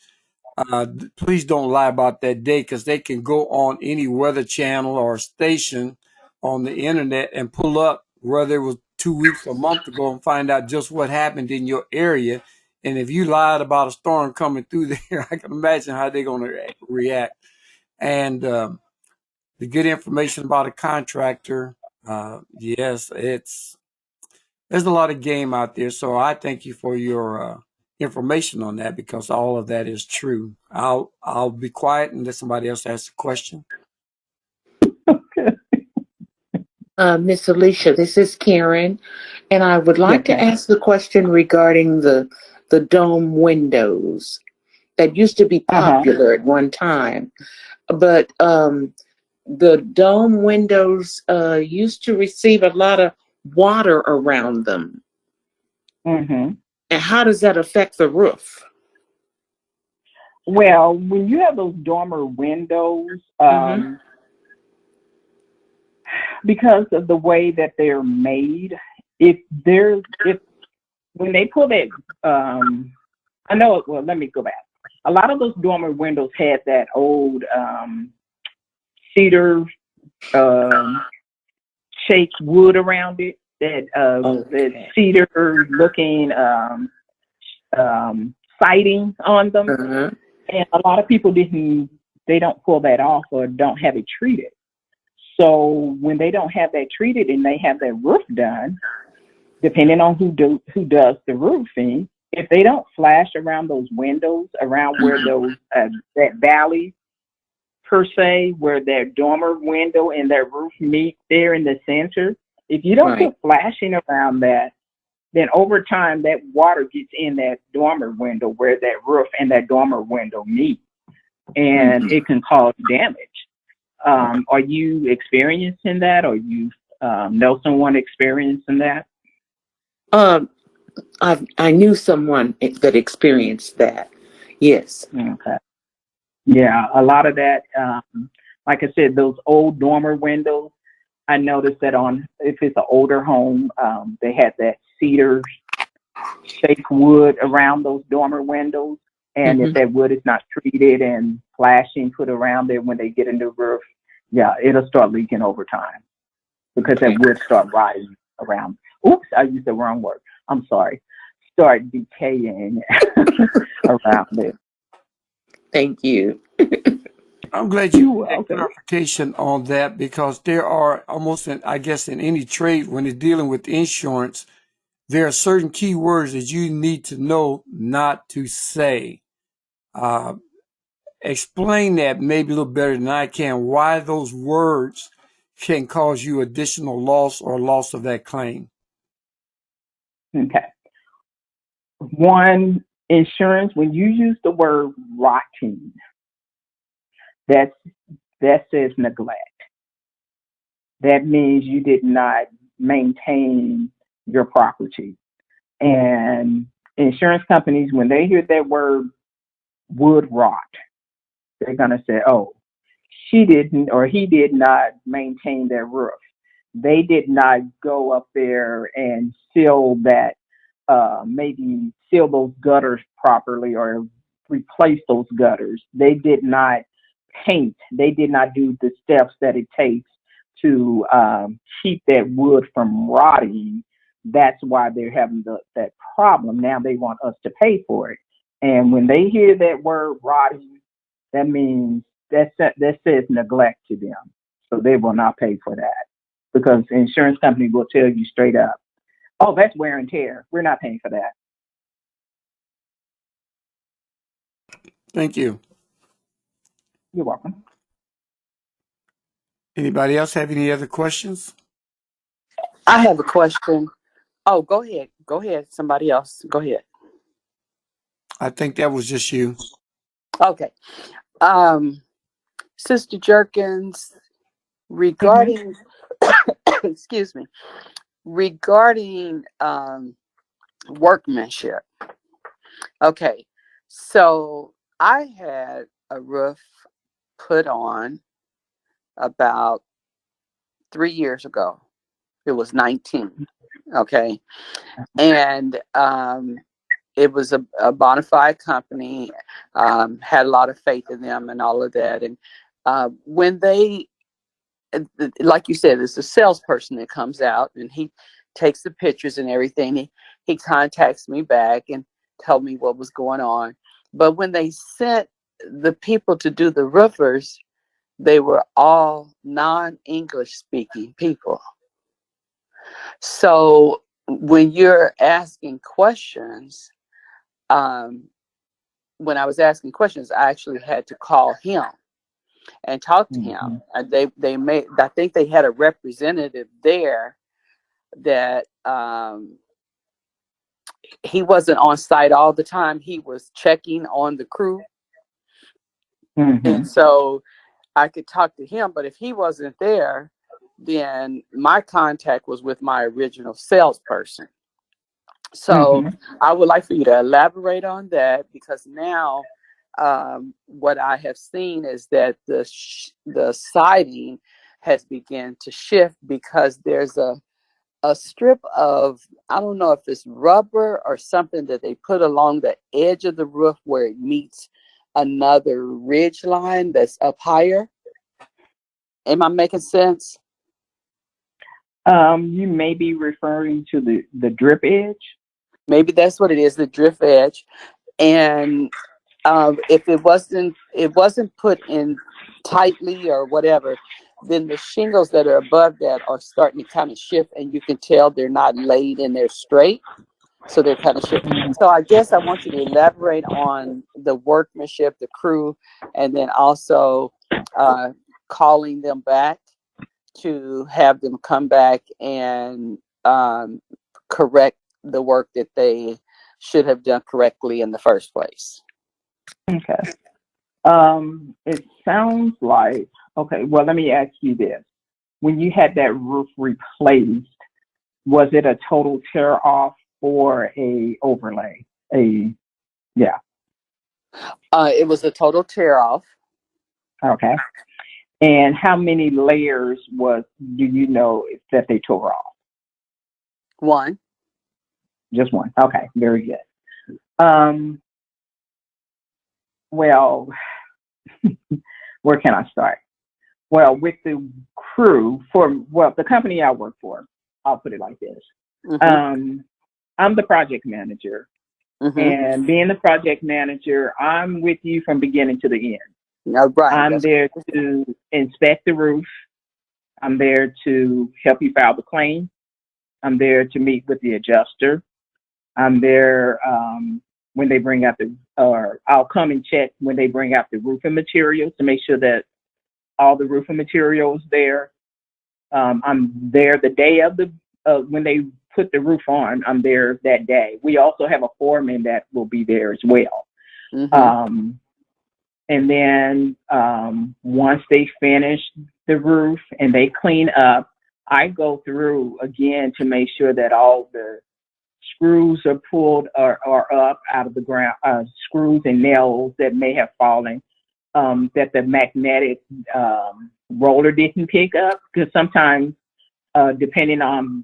Please don't lie about that date, because they can go on any weather channel or station on the internet and pull up whether it was 2 weeks or a month ago and find out just what happened in your area. And if you lied about a storm coming through there, I can imagine how they're going to react. And the good information about a contractor, yes, there's a lot of game out there. So I thank you for your information on that, because all of that is true. I'll be quiet and let somebody else ask a question. Okay. Miss Alicia, this is Karen, and I would like to ask the question regarding the dome windows that used to be popular at one time, but the dome windows used to receive a lot of water around them. Mm-hmm. And how does that affect the roof? Well, when you have those dormer windows, because of the way that they're made, when they pull that, let me go back. A lot of those dormer windows had that old cedar shaped wood around it, that cedar looking siding on them. And a lot of people they don't pull that off or don't have it treated. So when they don't have that treated and they have their roof done, depending on who does the roofing, if they don't flash around those windows, around where those that valley per se, where their dormer window and their roof meet there in the center, if you don't put flashing around that, then over time that water gets in that dormer window where that roof and that dormer window meet, and it can cause damage. Are you experiencing that, or you know someone experiencing that? I knew someone that experienced that. Yes. Okay. Yeah, a lot of that. Like I said, those old dormer windows. I noticed that if it's an older home, they had that cedar shake wood around those dormer windows, and if that wood is not treated and flashing put around there when they get a new roof, yeah, it'll start leaking over time because that wood start rotting around. Oops, I used the wrong word. I'm sorry. Start decaying around it. Thank you. I'm glad you had clarification on that, because there are almost, in any trade, when it's dealing with insurance, there are certain key words that you need to know not to say. Explain that maybe a little better than I can, why those words can cause you additional loss or loss of that claim. Okay. One, insurance, when you use the word rotting, that says neglect. That means you did not maintain your property. And insurance companies, when they hear that word wood rot, they're going to say, oh, she didn't or he did not maintain their roof. They did not go up there and seal that, maybe seal those gutters properly or replace those gutters. They did not paint. They did not do the steps that it takes to keep that wood from rotting. That's why they're having that problem. Now they want us to pay for it. And when they hear that word rotting, that means that says neglect to them. So they will not pay for that, because the insurance company will tell you straight up, oh, that's wear and tear. We're not paying for that. Thank you. You're welcome. Anybody else have any other questions? I have a question. Oh, go ahead. Go ahead. Somebody else. Go ahead. I think that was just you. Okay. Sister Jerkins, Mhm. regarding, excuse me, regarding workmanship. Okay. So I had a roof put on about 3 years ago. It was 19. Okay. And it was a bona fide company, had a lot of faith in them and all of that. And when they, like you said, it's a salesperson that comes out and he takes the pictures and everything. He contacts me back and told me what was going on. But when they sent the people to do the roofers, they were all non-English speaking people. So when you're asking questions, um, when I was asking questions, I actually had to call him and talk to him. Mhm. And they made, I think they had a representative there that he wasn't on site all the time. He was checking on the crew, and Mhm. so I could talk to him. But if he wasn't there, then my contact was with my original salesperson. So Mhm. I would like for you to elaborate on that, because now what I have seen is that the siding has begun to shift because there's a strip of, I don't know if it's rubber or something that they put along the edge of the roof where it meets another ridge line that's up higher. Am I making sense? You may be referring to the drip edge. Maybe that's what it is, the drift edge. And if it wasn't put in tightly or whatever, then the shingles that are above that are starting to kind of shift, and you can tell they're not laid and they're straight, so they're kind of shift. So I guess I want you to elaborate on the workmanship, the crew, and then also uh, calling them back to have them come back and correct the work that they should have done correctly in the first place. Okay. It sounds like, okay. Well, let me ask you this: when you had that roof replaced, was it a total tear off or a overlay? A Yeah. It was a total tear off. Okay. And how many layers do you know that they tore off? One. Just one. Okay. Very good. Um. Well, where can I start? Well, with the crew the company I work for, I'll put it like this. Mhm. Um, I'm the project manager, Mhm. and being the project manager, I'm with you from beginning to the end. No, right. I'm That's. there to inspect the roof. I'm there to help you file the claim. I'm there to meet with the adjuster. I'm there when they bring out or I'll come and check when they bring out the roofing materials to make sure that all the roofing materials there. I'm there the day of when they put the roof on. I'm there that day. We also have a foreman that will be there as well. Mhm. Um, and then once they finish the roof and they clean up, I go through again to make sure that all the screws are pulled or up out of the ground, screws and nails that may have fallen, that the magnetic roller didn't pick up, because sometimes depending on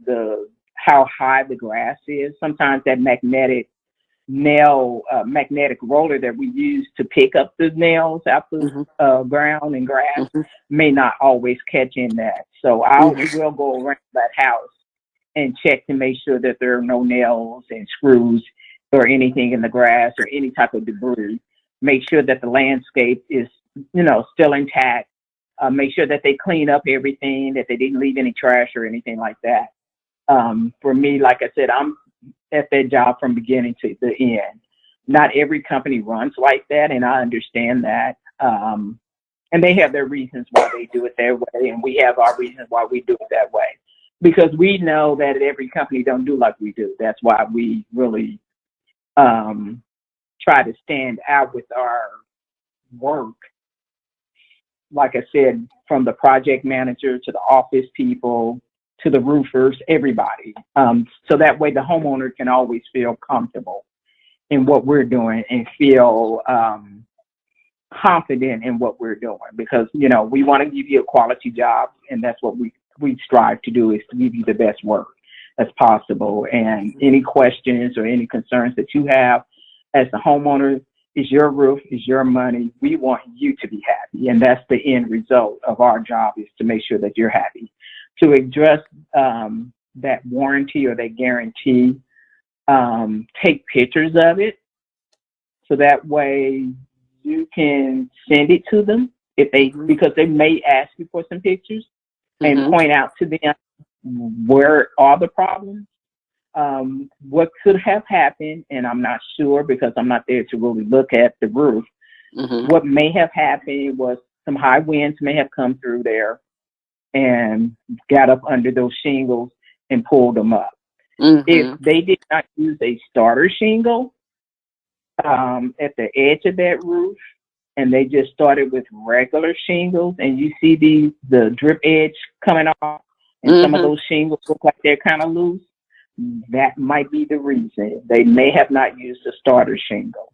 how high the grass is, sometimes that magnetic roller that we use to pick up the nails out the Mhm. ground and grass Mhm. may not always catch in that. So Mhm. we'll go around that house and check to make sure that there are no nails and screws or anything in the grass or any type of debris. Make sure that the landscape is, still intact. Make sure that they clean up everything, that they didn't leave any trash or anything like that. For me, like I said, I'm at that job from beginning to the end. Not every company runs like that, and I understand that. And they have their reasons why they do it their way, and we have our reasons why we do it that way. Because we know that every company don't do like we do. That's why we really try to stand out with our work. Like I said, from the project manager to the office people to the roofers, everybody. So that way the homeowner can always feel comfortable in what we're doing and feel confident in what we're doing, because we want to give you a quality job, and that's what we strive to do, is to give you the best work as possible. And any questions or any concerns that you have as the homeowner, is your roof, is your money. We want you to be happy, and that's the end result of our job, is to make sure that you're happy. To address that warranty or that guarantee, take pictures of it, so that way you can send it to them because they may ask you for some pictures, and point out to them where are the problems, what could have happened, and I'm not sure because I'm not there to really look at the roof. What may have happened was some high winds may have come through there and got up under those shingles and pulled them up. If they did not use a starter shingle at the edge of that roof, and they just started with regular shingles, and you see the drip edge coming off, and some of those shingles look like they're kind of loose, that might be the reason. They may have not used a starter shingle.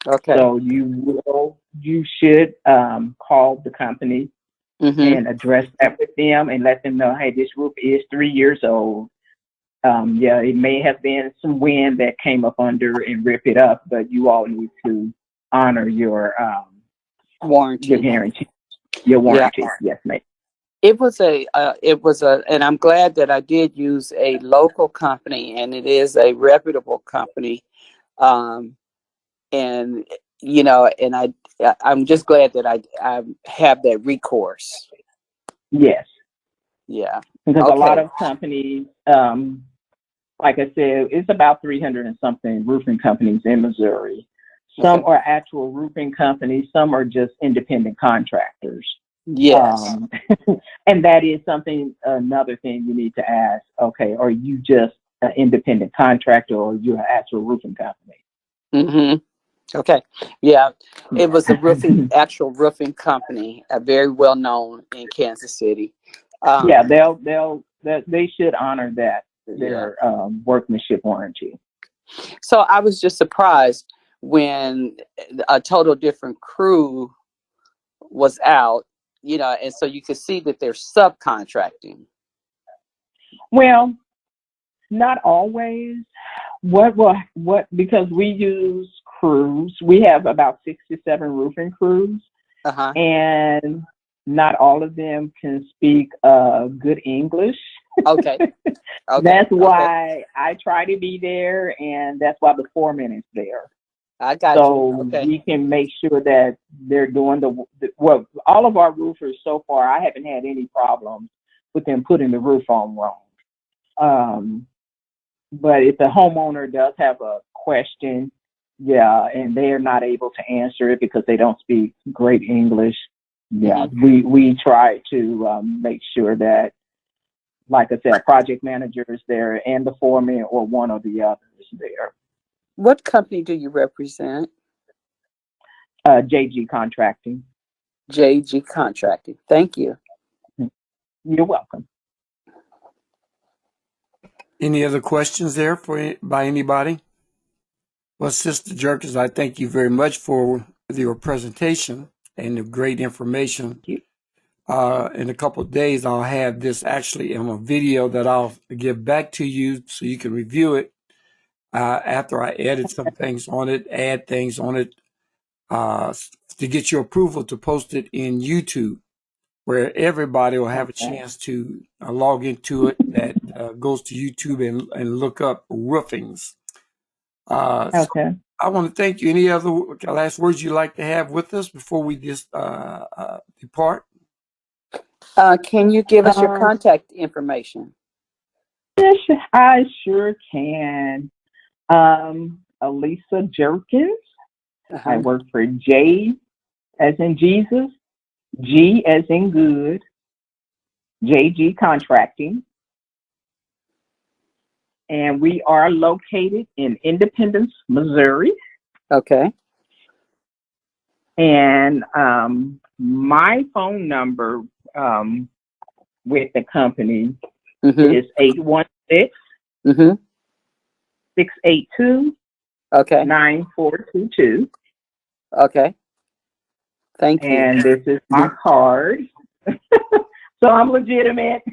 Okay. So you should call the company and address that with them and let them know, hey, this roof is 3 years old. It may have been some wind that came up under and ripped it up, but you all need to honor your warranty. Your guarantee. Your warranty. Yeah. Yes, ma'am. It was and I'm glad that I did use a local company, and it is a reputable company. And I'm just glad that I have that recourse. Yes. Yeah. Because a lot of companies, like I said, it's about 300 and something roofing companies in Missouri. Some are actual roofing companies. Some are just independent contractors. Yes. And that is another thing you need to ask. Okay, are you just an independent contractor, or you're an actual roofing company? Okay. Yeah. It was a actual roofing company, very well known in Kansas City. They should honor that, their workmanship warranty. So I was just surprised when a total different crew was out, and so you could see that they're subcontracting. Well, not always. Because we use crews. We have about 67 roofing crews, and not all of them can speak good English. Okay. That's why I try to be there, and that's why the foreman is there. I got you. So we can make sure that they're doing all of our roofers so far, I haven't had any problems with them putting the roof on wrong. But if the homeowner does have a question, and they are not able to answer it because they don't speak great English, we try to make sure that, like I said, project manager is there and the foreman or one or the other is there. What company do you represent? JG Contracting. JG Contracting. Thank you. You're welcome. Any other questions there by anybody? Well, Sister Jerkins, I thank you very much for your presentation and the great information. In a couple of days, I'll have this actually in a video that I'll give back to you so you can review it after I edit some things on it, add things on it, to get your approval to post it in YouTube, where everybody will have a chance to log into it that goes to YouTube and look up roofings. So I want to thank you. Any other last words you'd like to have with us before we just depart? Can you give us your contact information? Yes, I sure can. Elisa Jerkins. I work for J as in Jesus, G as in good, JG Contracting. And we are located in Independence, Missouri. Okay. And my phone number with the company is 816 Mm-hmm. 682 Okay. 9422. Okay. Thank you. And this is my card. So I'm legitimate.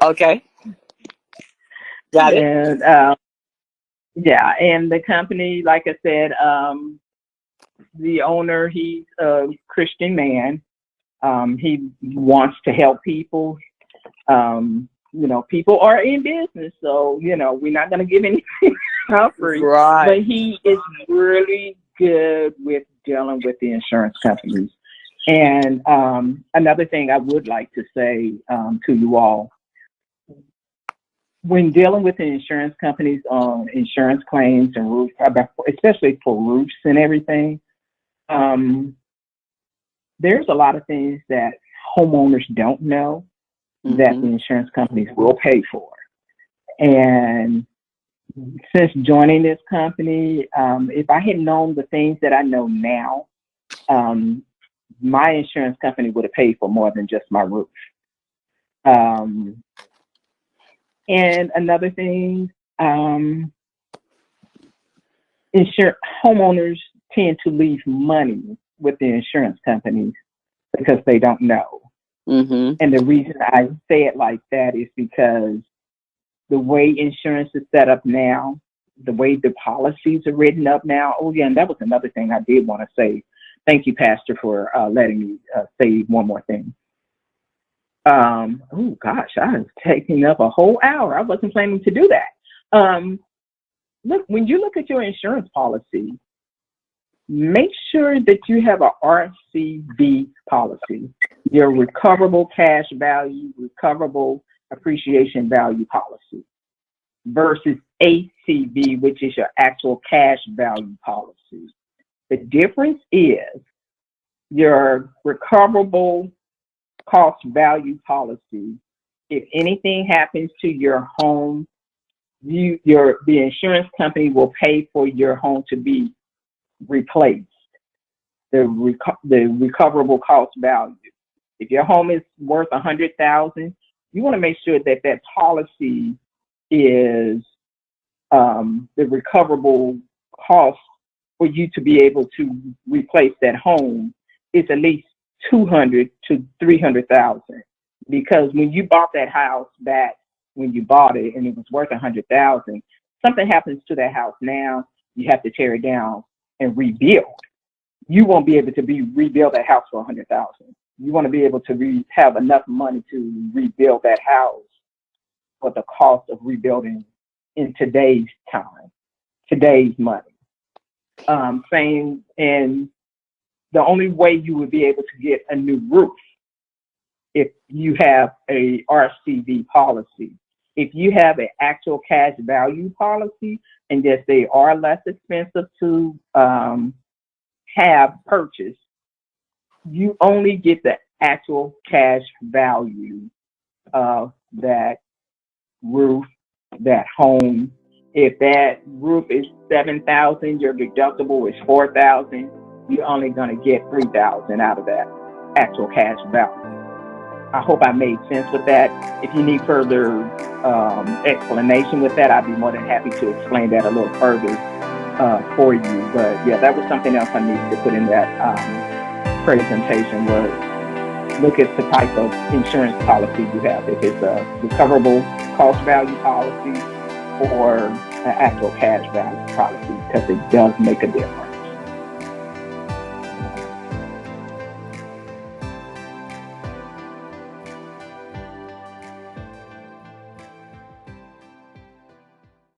Okay. Got it. And yeah, and the company, like I said, the owner, he's a Christian man. He wants to help people. People are in business, so we're not going to give anything out free. Right. But he is really good with dealing with the insurance companies. And another thing I would like to say to you all, when dealing with the insurance companies on insurance claims and roof, especially for roofs and everything, there's a lot of things that homeowners don't know that the insurance companies will pay for. And since joining this company, if I had known the things that I know now, my insurance company would have paid for more than just my roof. And another thing, homeowners tend to leave money with the insurance companies because they don't know. And the reason I say it like that is because the way insurance is set up now, the way the policies are written up now. Oh, yeah, and that was another thing I did want to say. Thank you, Pastor, for letting me say one more thing. Oh, gosh, I was taking up a whole hour. I wasn't planning to do that. Look, when you look at your insurance policy, make sure that you have a RCV policy, your recoverable cash value, recoverable appreciation value policy, versus ACV, which is your actual cash value policy. The difference is your recoverable cost value policy. If anything happens to your home, the insurance company will pay for your home to be replaced. The recoverable cost value. If your home is worth $100,000, you want to make sure that that policy is the recoverable cost for you to be able to replace that home is at least $200,000 to $300,000. Because when you bought that house back when you bought it and it was worth $100,000, something happens to that house now, you have to tear it down and rebuild. You won't be able to rebuild that house for $100,000. You want to be able to have enough money to rebuild that house for the cost of rebuilding in today's time, today's money. And the only way you would be able to get a new roof if you have a RCV policy. If you have an actual cash value policy, and yes, they are less expensive to have purchased, you only get the actual cash value of that roof, that home. If that roof is $7,000, your deductible is $4,000. You're only going to get $3,000 out of that actual cash value. I hope I made sense with that. If you need further explanation with that, I'd be more than happy to explain that a little further for you. But yeah, that was something else I needed to put in that presentation, was look at the type of insurance policy you have. If it's a recoverable cost value policy or an actual cash value policy, because it does make a difference.